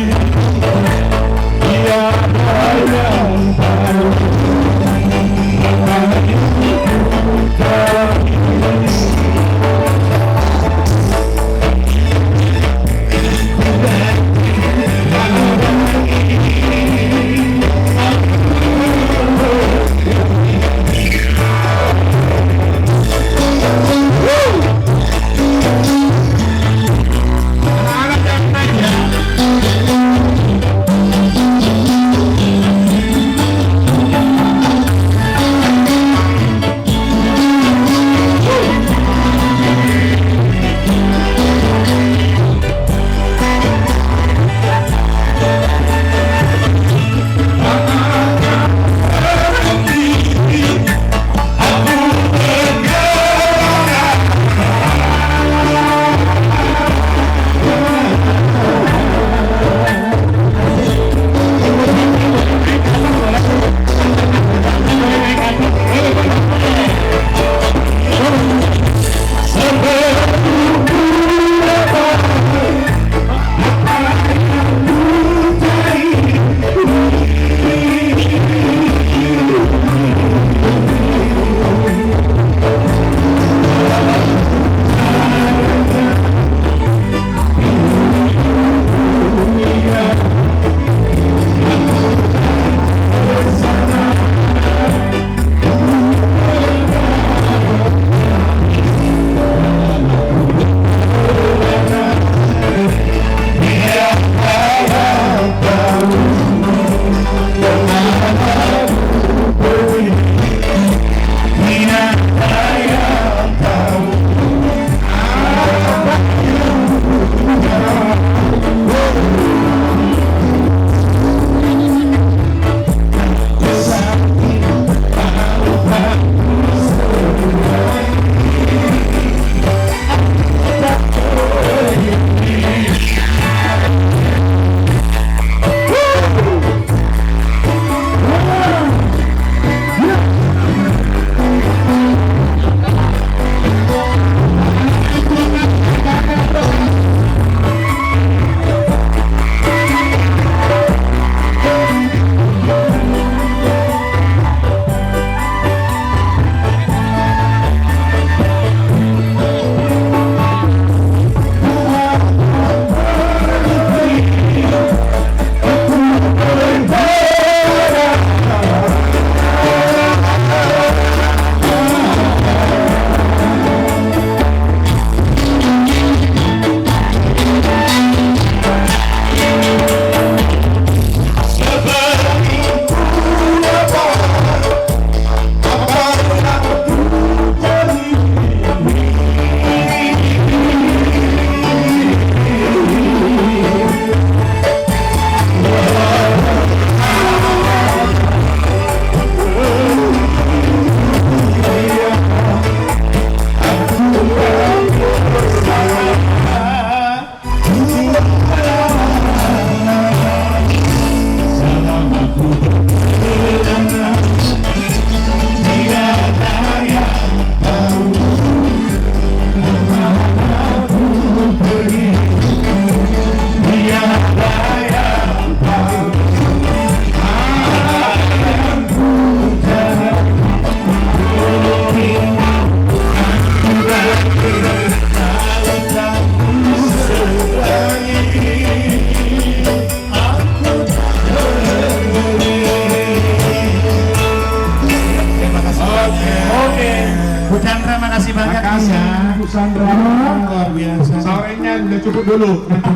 udah cukup dulu. Nanti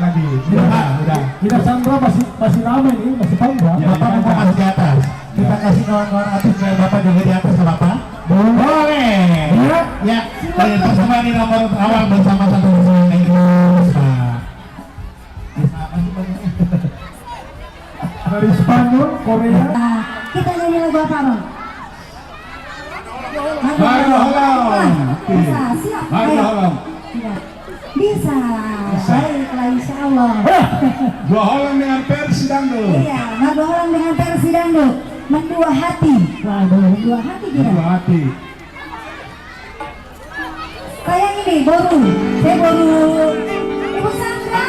lagi. Udah. Kita Sandra masih lama ini, masih panjang. Bapak mau masuk di atas. Kita kasih kawan-kawan artis biar Bapak juga di atas, nggak apa? Boleh. Ya. Bersama di nomor awal bersama satu Dari Spanyol, Korea. Kita nyanyi lagu apa, Bang? Mario Holong. Bisa, siap. Mario Holong. Bisa. Baiklah, insya Allah. Gua Holong dengan versi dangdut. Iya, lagu Holong dengan versi dangdut. Mendua hati. Waduh, mendua hati tidak? Dua hati. Saya ini saya baru Ibu Sandra.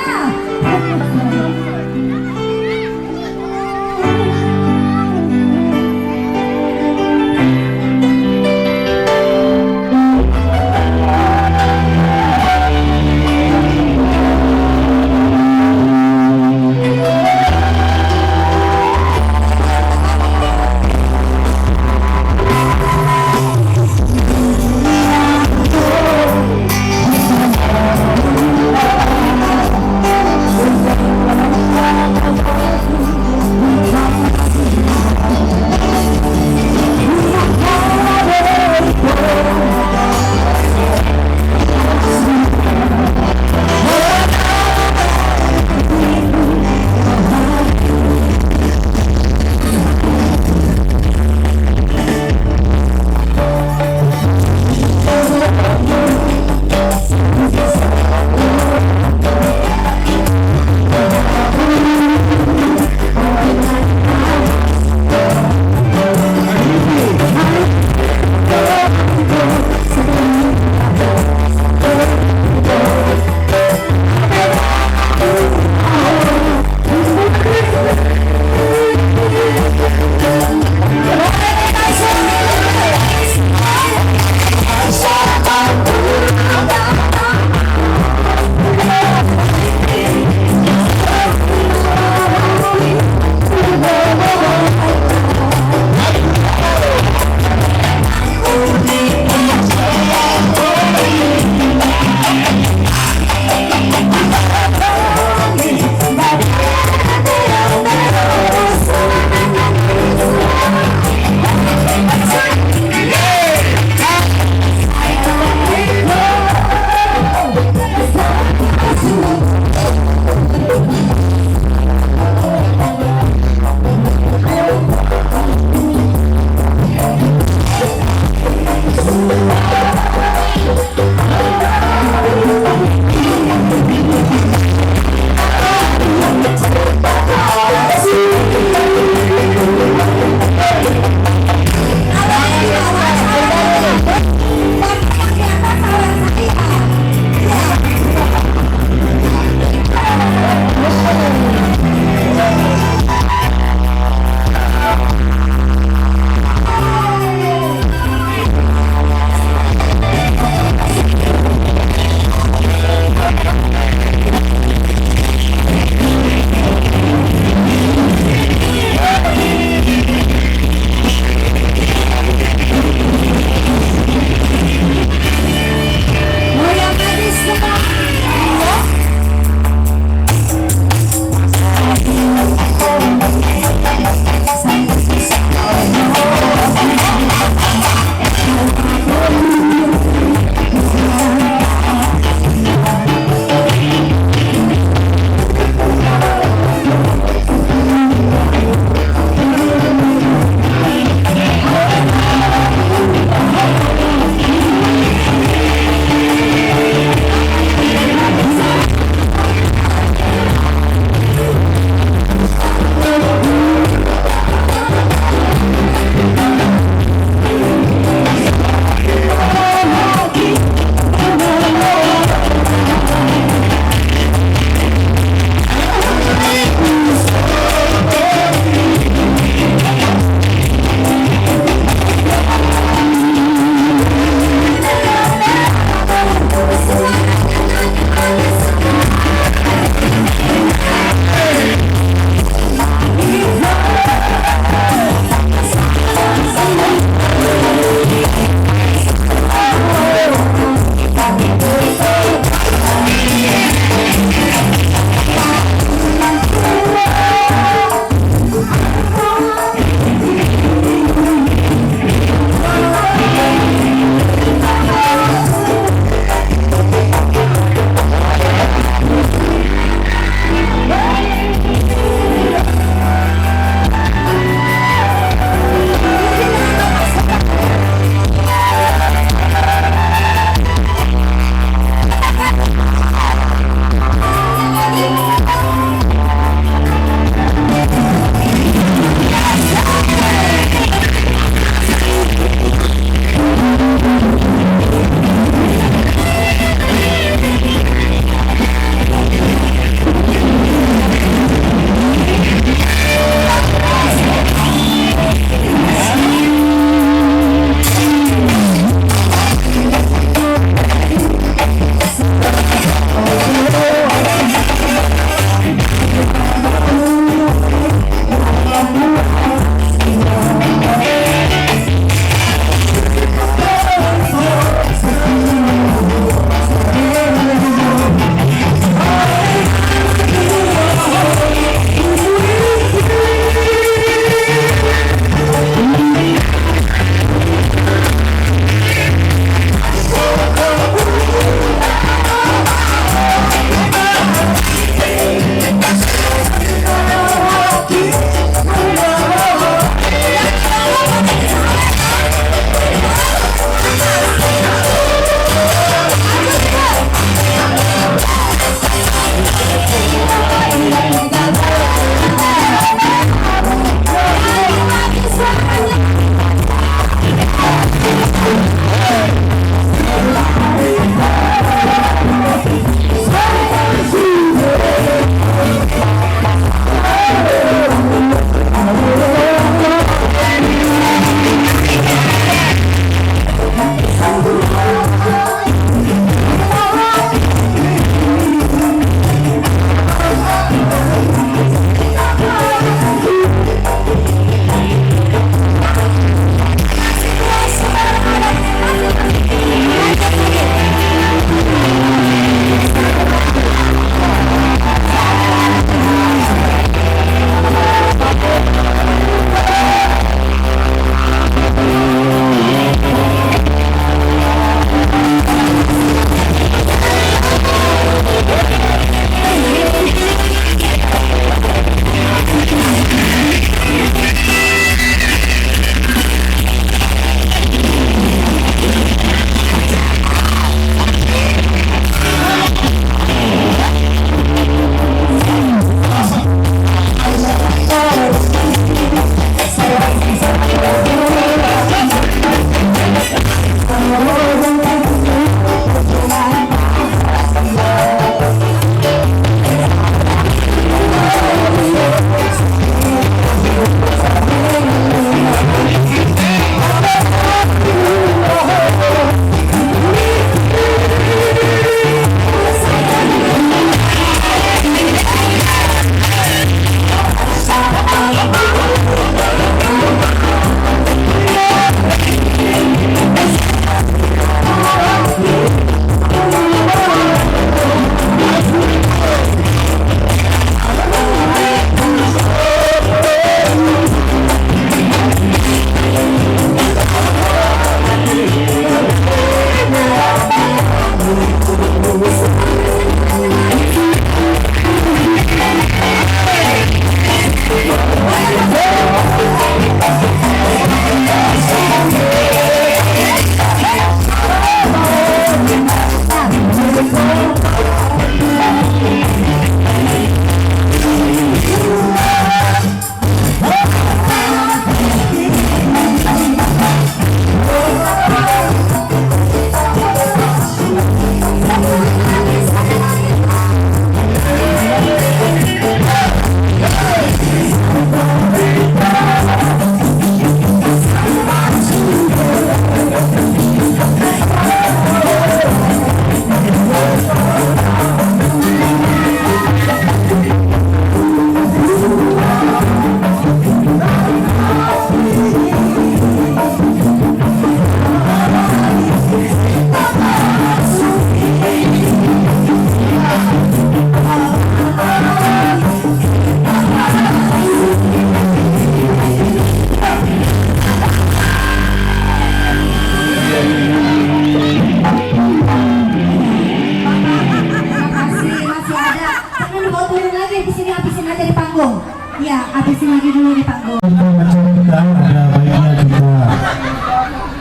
di sini habisin aja di panggung. Iya, habisin lagi dulu di panggung. Kita ada baiknya kita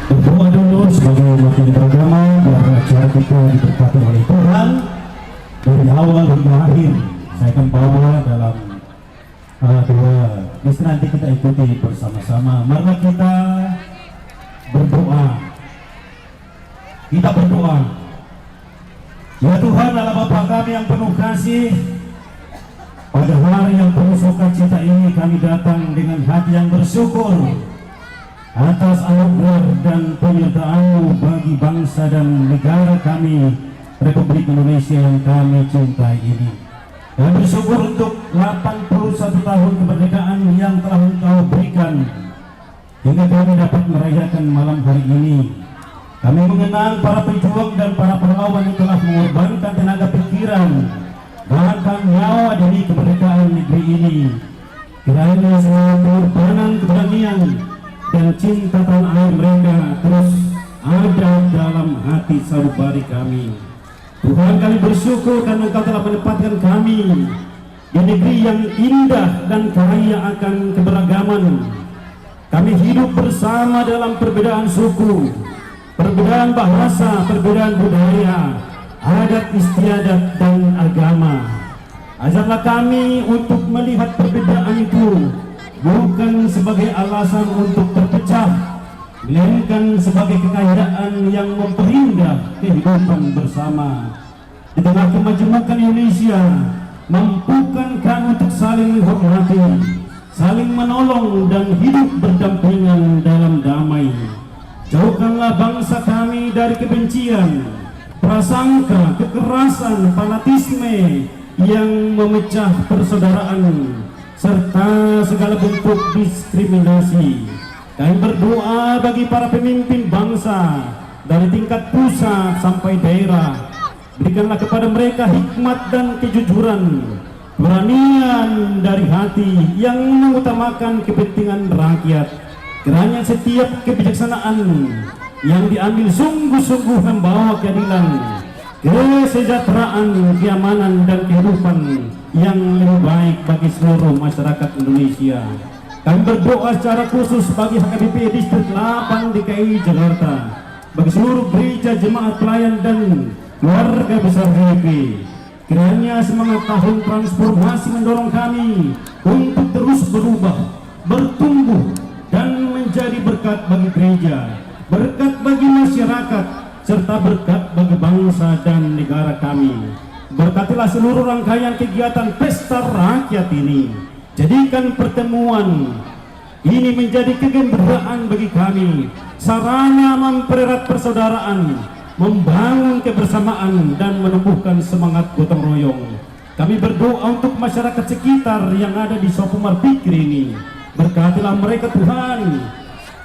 berdoa dulu sebagai wakil beragama biar acara kita diberkati oleh Tuhan dari awal hingga akhir. Saya akan bawa dalam dua misi nanti kita ikuti bersama-sama. Mari kita berdoa. Kita berdoa. Ya Tuhan Allah Bapa kami yang penuh kasih, pada hari yang penuh sukacita ini kami datang dengan hati yang bersyukur atas anugerah dan penyertaan-Mu bagi bangsa dan negara kami, Republik Indonesia yang kami cintai ini. Kami bersyukur untuk 81 tahun kemerdekaan yang telah Engkau berikan hingga kami dapat merayakan malam hari ini. Kami mengenang para pejuang dan para pahlawan yang telah mengorbankan tenaga pikiran, bahkan nyawa demi kemerdekaan negeri ini. Kiranya semua pengorbanan, keberanian, dan cinta tanah air mereka terus ada dalam hati sanubari kami. Tuhan, kami bersyukur karena Engkau telah menempatkan kami di negeri yang indah dan kaya akan keberagaman. Kami hidup bersama dalam perbedaan suku, perbedaan bahasa, perbedaan budaya, adat istiadat dan agama. Ajarlah kami untuk melihat perbedaan itu bukan sebagai alasan untuk terpecah, melainkan sebagai kekayaan yang memperindah kehidupan bersama. Di tengah kemajemukan Indonesia, mampukan kami untuk saling menghormati, saling menolong dan hidup berdampingan dalam damai. Jauhkanlah bangsa kami dari kebencian, prasangka, kekerasan, fanatisme yang memecah persaudaraan, serta segala bentuk diskriminasi. Kami berdoa bagi para pemimpin bangsa dari tingkat pusat sampai daerah. Berikanlah kepada mereka hikmat dan kejujuran, keberanian dari hati yang mengutamakan kepentingan rakyat. Kiranya setiap kebijaksanaan yang diambil sungguh-sungguh membawa keadilan, kesejahteraan, keamanan, dan kehidupan yang lebih baik bagi seluruh masyarakat Indonesia. Kami berdoa secara khusus bagi HKBP Distrik 8 DKI Jakarta, bagi seluruh gereja, jemaat pelayan, dan keluarga besar HKBP. Kiranya semangat tahun transformasi mendorong kami untuk terus berubah, bertumbuh, dan menjadi berkat bagi gereja, berkat bagi masyarakat, serta berkat bagi bangsa dan negara kami. Berkatilah seluruh rangkaian kegiatan pesta rakyat ini. Jadikan pertemuan ini menjadi kegembiraan bagi kami, sarana mempererat persaudaraan, membangun kebersamaan, dan menumbuhkan semangat gotong royong. Kami berdoa untuk masyarakat sekitar yang ada di Sopomar Pikir ini. Berkatilah mereka Tuhan,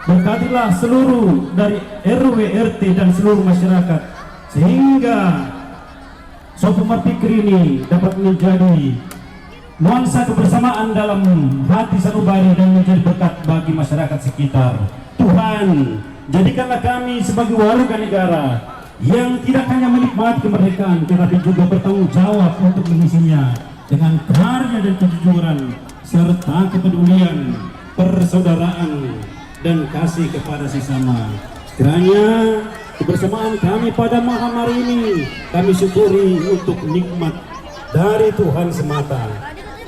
berkatilah seluruh dari RW, RT, dan seluruh masyarakat, sehingga Sopomar Pikir ini dapat menjadi nuansa kebersamaan dalam hati sanubari dan menjadi berkat bagi masyarakat sekitar. Tuhan, jadikanlah kami sebagai warga negara yang tidak hanya menikmati kemerdekaan, tetapi juga bertanggung jawab untuk mengisinya dengan karya dan kejujuran, serta kepedulian, persaudaraan, dan kasih kepada sesama. Kiranya kebersamaan kami pada malam hari ini kami syukuri untuk nikmat dari Tuhan semata.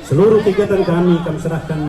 Seluruh kegiatan kami serahkan.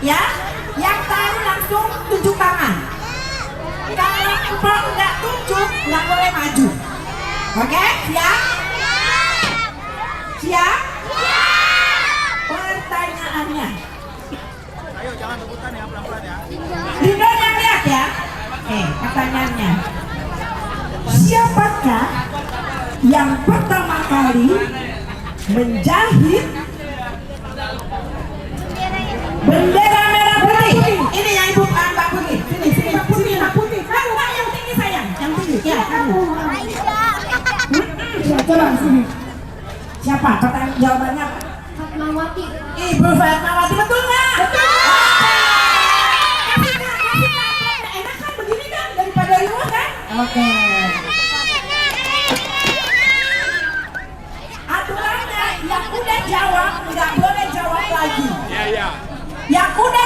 Ya, yang tahu langsung tunjuk tangan. Kalau empok nggak tunjuk, nggak boleh maju. Oke, siap? Siap? Pertanyaannya. Ayo jangan rebutan ya, pelan-pelan ya. Ridho yang lihat ya. Pertanyaannya. Siapakah yang pertama kali menjahit bendera merah putih? Ini yang Ibu Mbak Putih. Sini, Mbak Putih. Kamu yang tinggi sayang, yang tinggi. Ya, kamu. Coba sini. Siapa? Pertanyaan jawabannya apa? Fatmawati. Ibu Fatmawati, betul nggak? Betul. Kasih kak. Enak kan begini kan daripada luas kan? Oke. Aturannya yang udah jawab nggak boleh jawab lagi. Iya. Yang udah